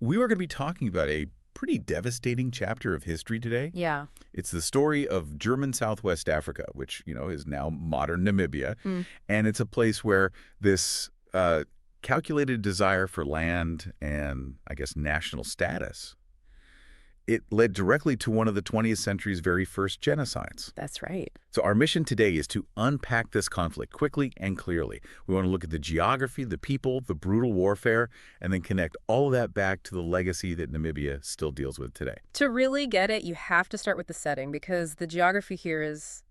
We were going to be talking about a pretty devastating chapter of history today. Yeah. It's the story of German Southwest Africa, which, is now modern Namibia. And it's a place where this calculated desire for land and, I guess, national status, it led directly to one of the 20th century's very first genocides. That's right. So our mission today is to unpack this conflict quickly and clearly. We want to look at the geography, the people, the brutal warfare, and then connect all of that back to the legacy that Namibia still deals with today. To really get it, you have to start with the setting because the geography here is,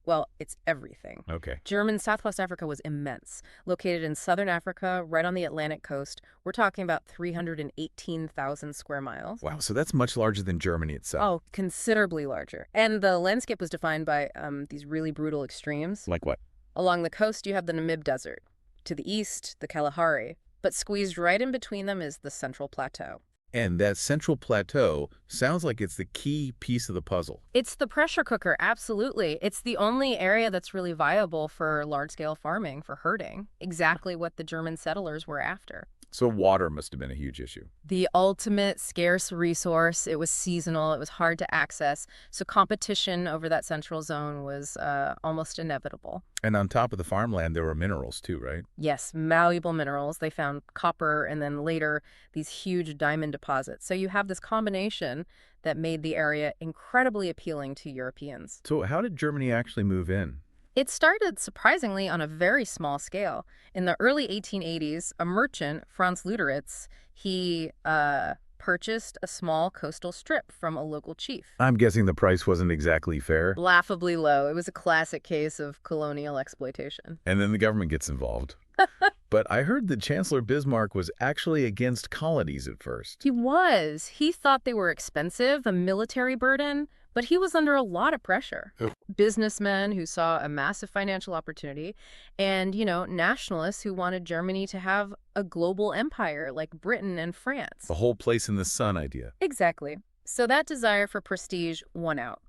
well, it's everything. Okay. German Southwest Africa was immense. Located in southern Africa, right on the Atlantic coast, we're talking about 318,000 square miles. Wow, so that's much larger than Germany itself. Oh, considerably larger. And the landscape was defined by these really brutal extremes. Like what? Along the coast, you have the Namib Desert. To the east, the Kalahari. But squeezed right in between them is the Central Plateau. And that Central Plateau sounds like it's the key piece of the puzzle. It's the pressure cooker, absolutely. It's the only area that's really viable for large-scale farming, for herding. Exactly what the German settlers were after. So water must have been a huge issue. The ultimate scarce resource. It was seasonal. It was hard to access. So competition over that central zone was almost inevitable. And on top of the farmland, there were minerals too, right? Yes, malleable minerals. They found copper and then later these huge diamond deposits. So you have this combination that made the area incredibly appealing to Europeans. So how did Germany actually move in? It started, surprisingly, on a very small scale. In the early 1880s, a merchant, Franz Luderitz, he purchased a small coastal strip from a local chief. I'm guessing the price wasn't exactly fair. Laughably low. It was a classic case of colonial exploitation. And then the government gets involved. But I heard that Chancellor Bismarck was actually against colonies at first. He was. He thought they were expensive, a military burden, but he was under a lot of pressure. Oh. Businessmen who saw a massive financial opportunity and, nationalists who wanted Germany to have a global empire like Britain and France. The whole place in the sun idea. Exactly. So that desire for prestige won out.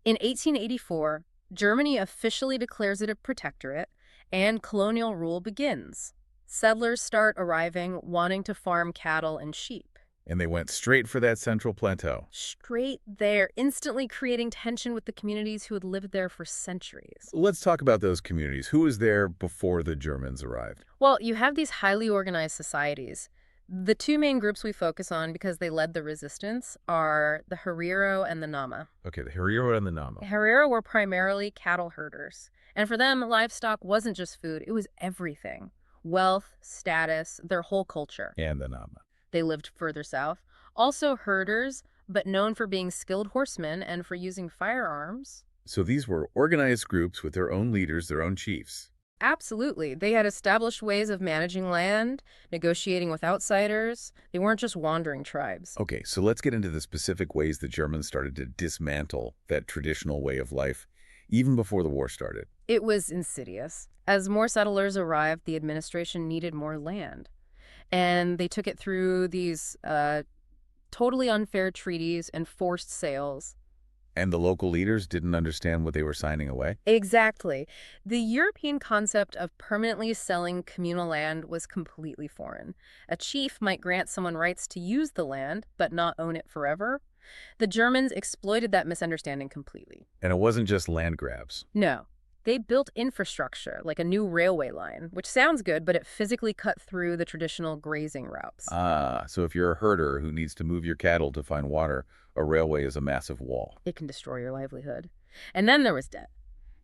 In 1884, Germany officially declares it a protectorate, and colonial rule begins. Settlers start arriving, wanting to farm cattle and sheep. And they went straight for that Central Plateau. Straight there, instantly creating tension with the communities who had lived there for centuries. Let's talk about those communities. Who was there before the Germans arrived? Well, you have these highly organized societies. The two main groups we focus on because they led the resistance are the Herero and the Nama. Okay, the Herero and the Nama. Herero were primarily cattle herders. And for them, livestock wasn't just food, it was everything. Wealth, status, their whole culture. And the Nama. They lived further south. Also herders, but known for being skilled horsemen and for using firearms. So these were organized groups with their own leaders, their own chiefs. Absolutely. They had established ways of managing land, negotiating with outsiders. They weren't just wandering tribes. Okay, so let's get into the specific ways the Germans started to dismantle that traditional way of life, even before the war started. It was insidious. As more settlers arrived, the administration needed more land. And they took it through these totally unfair treaties and forced sales. And the local leaders didn't understand what they were signing away? Exactly. The European concept of permanently selling communal land was completely foreign. A chief might grant someone rights to use the land, but not own it forever. The Germans exploited that misunderstanding completely. And it wasn't just land grabs. No. They built infrastructure, like a new railway line, which sounds good, but it physically cut through the traditional grazing routes. So if you're a herder who needs to move your cattle to find water, a railway is a massive wall. It can destroy your livelihood. And then there was debt.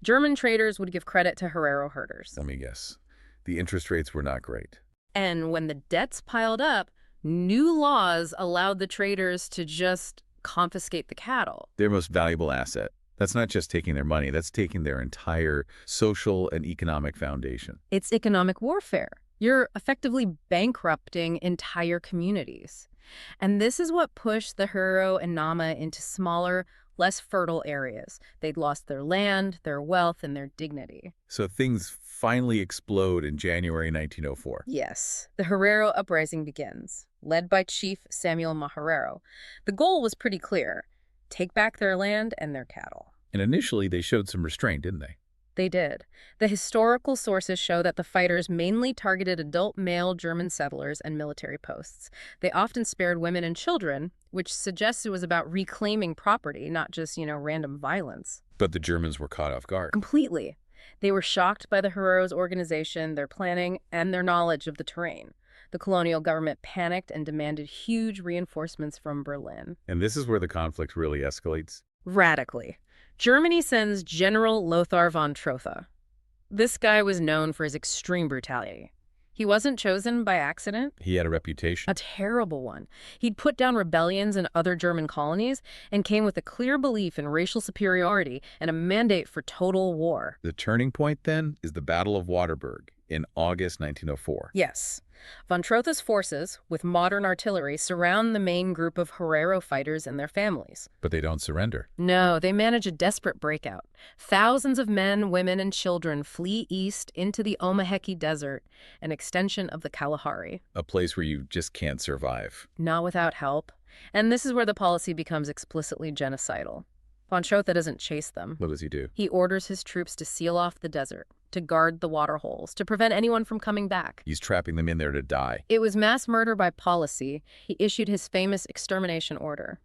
German traders would give credit to Herero herders. Let me guess. The interest rates were not great. And when the debts piled up, new laws allowed the traders to just confiscate the cattle. Their most valuable asset. That's not just taking their money, that's taking their entire social and economic foundation. It's economic warfare. You're effectively bankrupting entire communities. And this is what pushed the Herero and Nama into smaller, less fertile areas. They'd lost their land, their wealth, and their dignity. So things finally explode in January 1904. Yes, the Herero uprising begins, led by Chief Samuel Maharero. The goal was pretty clear: take back their land and their cattle. And initially they showed some restraint, didn't they? They did. The historical sources show that the fighters mainly targeted adult male German settlers and military posts. They often spared women and children, which suggests it was about reclaiming property, not just, random violence. But the Germans were caught off guard. Completely. They were shocked by the Herero's organization, their planning, and their knowledge of the terrain. The colonial government panicked and demanded huge reinforcements from Berlin. And this is where the conflict really escalates. Radically. Germany sends General Lothar von Trotha. This guy was known for his extreme brutality. He wasn't chosen by accident. He had a reputation. A terrible one. He'd put down rebellions in other German colonies and came with a clear belief in racial superiority and a mandate for total war. The turning point, then, is the Battle of Waterberg in August 1904. Yes. Von Trotha's forces, with modern artillery, surround the main group of Herero fighters and their families. But they don't surrender. No, they manage a desperate breakout. Thousands of men, women, and children flee east into the Omaheki Desert, an extension of the Kalahari. A place where you just can't survive. Not without help. And this is where the policy becomes explicitly genocidal. Von Trotha doesn't chase them. What does he do? He orders his troops to seal off the desert, to guard the water holes, to prevent anyone from coming back. He's trapping them in there to die. It was mass murder by policy. He issued his famous extermination order.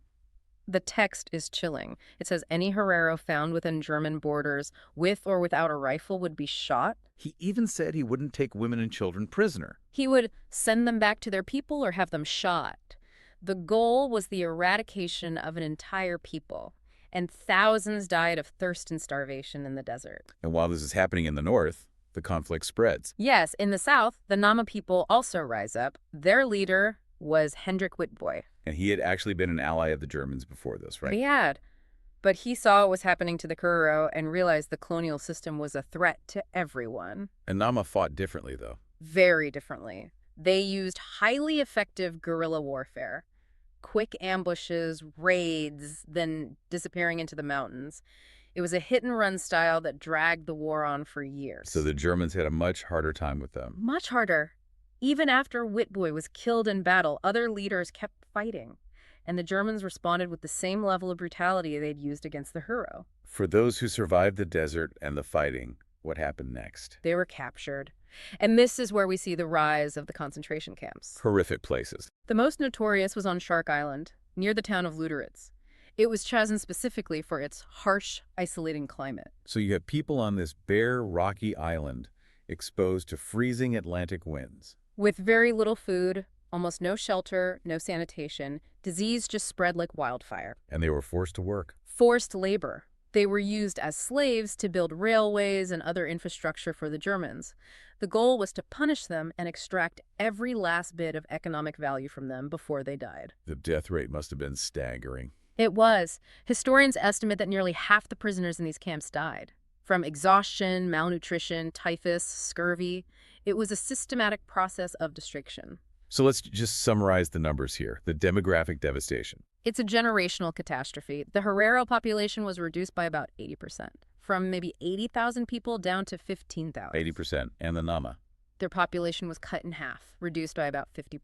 The text is chilling. It says any Herero found within German borders with or without a rifle would be shot. He even said he wouldn't take women and children prisoner. He would send them back to their people or have them shot. The goal was the eradication of an entire people. And thousands died of thirst and starvation in the desert. And while this is happening in the north, the conflict spreads. Yes, in the south, the Nama people also rise up. Their leader was Hendrik Witbooi. And he had actually been an ally of the Germans before this, right? He had. But he saw what was happening to the Herero and realized the colonial system was a threat to everyone. And Nama fought differently, though. Very differently. They used highly effective guerrilla warfare. Quick ambushes, raids, then disappearing into the mountains. It was a hit-and-run style that dragged the war on for years. So the Germans had a much harder time with them. Much harder. Even after Witbooi was killed in battle, other leaders kept fighting. And the Germans responded with the same level of brutality they'd used against the Herero. For those who survived the desert and the fighting, what happened next? They were captured. And this is where we see the rise of the concentration camps. Horrific places. The most notorious was on Shark Island, near the town of Lüderitz. It was chosen specifically for its harsh, isolating climate. So you have people on this bare, rocky island exposed to freezing Atlantic winds. With very little food, almost no shelter, no sanitation, disease just spread like wildfire. And they were forced to work. Forced labor. They were used as slaves to build railways and other infrastructure for the Germans. The goal was to punish them and extract every last bit of economic value from them before they died. The death rate must have been staggering. It was. Historians estimate that nearly half the prisoners in these camps died. From exhaustion, malnutrition, typhus, scurvy. It was a systematic process of destruction. So let's just summarize the numbers here. The demographic devastation. It's a generational catastrophe. The Herero population was reduced by about 80%, from maybe 80,000 people down to 15,000. 80%. And the Nama. Their population was cut in half, reduced by about 50%.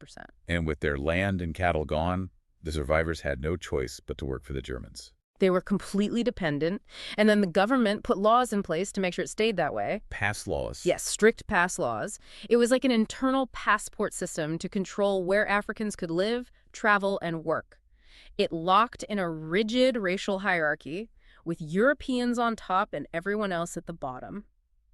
And with their land and cattle gone, the survivors had no choice but to work for the Germans. They were completely dependent, and then the government put laws in place to make sure it stayed that way. Pass laws. Yes, strict pass laws. It was like an internal passport system to control where Africans could live, travel, and work. It locked in a rigid racial hierarchy, with Europeans on top and everyone else at the bottom.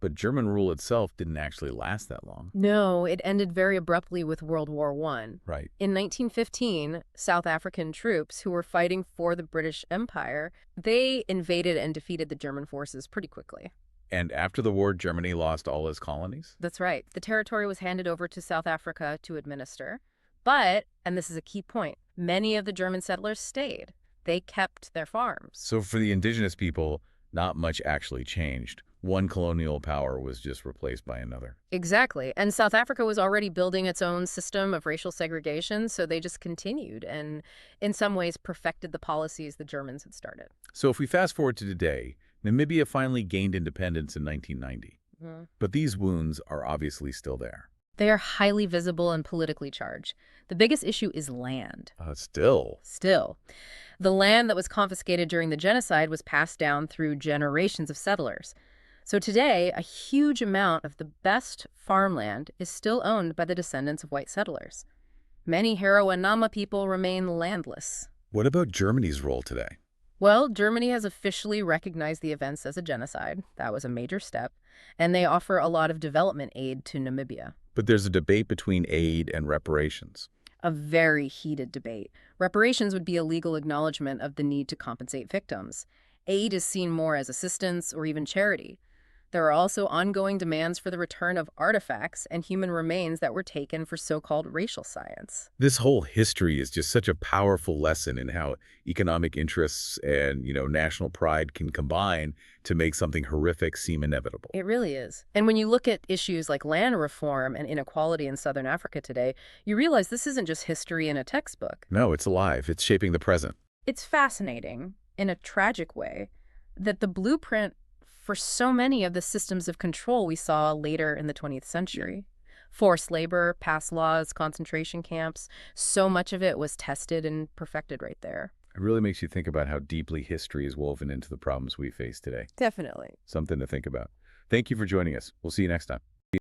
But German rule itself didn't actually last that long. No, it ended very abruptly with World War I. Right. In 1915, South African troops who were fighting for the British Empire, they invaded and defeated the German forces pretty quickly. And after the war, Germany lost all its colonies? That's right. The territory was handed over to South Africa to administer. But, and this is a key point, many of the German settlers stayed. They kept their farms. So for the indigenous people, not much actually changed. One colonial power was just replaced by another. Exactly. And South Africa was already building its own system of racial segregation, so they just continued and in some ways perfected the policies the Germans had started. So if we fast forward to today, Namibia finally gained independence in 1990. Mm-hmm. But these wounds are obviously still there. They are highly visible and politically charged. The biggest issue is land. Still. The land that was confiscated during the genocide was passed down through generations of settlers. So today, a huge amount of the best farmland is still owned by the descendants of white settlers. Many Herero and Nama people remain landless. What about Germany's role today? Well, Germany has officially recognized the events as a genocide. That was a major step. And they offer a lot of development aid to Namibia. But there's a debate between aid and reparations. A very heated debate. Reparations would be a legal acknowledgement of the need to compensate victims. Aid is seen more as assistance or even charity. There are also ongoing demands for the return of artifacts and human remains that were taken for so-called racial science. This whole history is just such a powerful lesson in how economic interests and, national pride can combine to make something horrific seem inevitable. It really is. And when you look at issues like land reform and inequality in Southern Africa today, you realize this isn't just history in a textbook. No, it's alive. It's shaping the present. It's fascinating, in a tragic way, that the blueprint for so many of the systems of control we saw later in the 20th century. Forced labor, past laws, concentration camps, so much of it was tested and perfected right there. It really makes you think about how deeply history is woven into the problems we face today. Definitely. Something to think about. Thank you for joining us. We'll see you next time.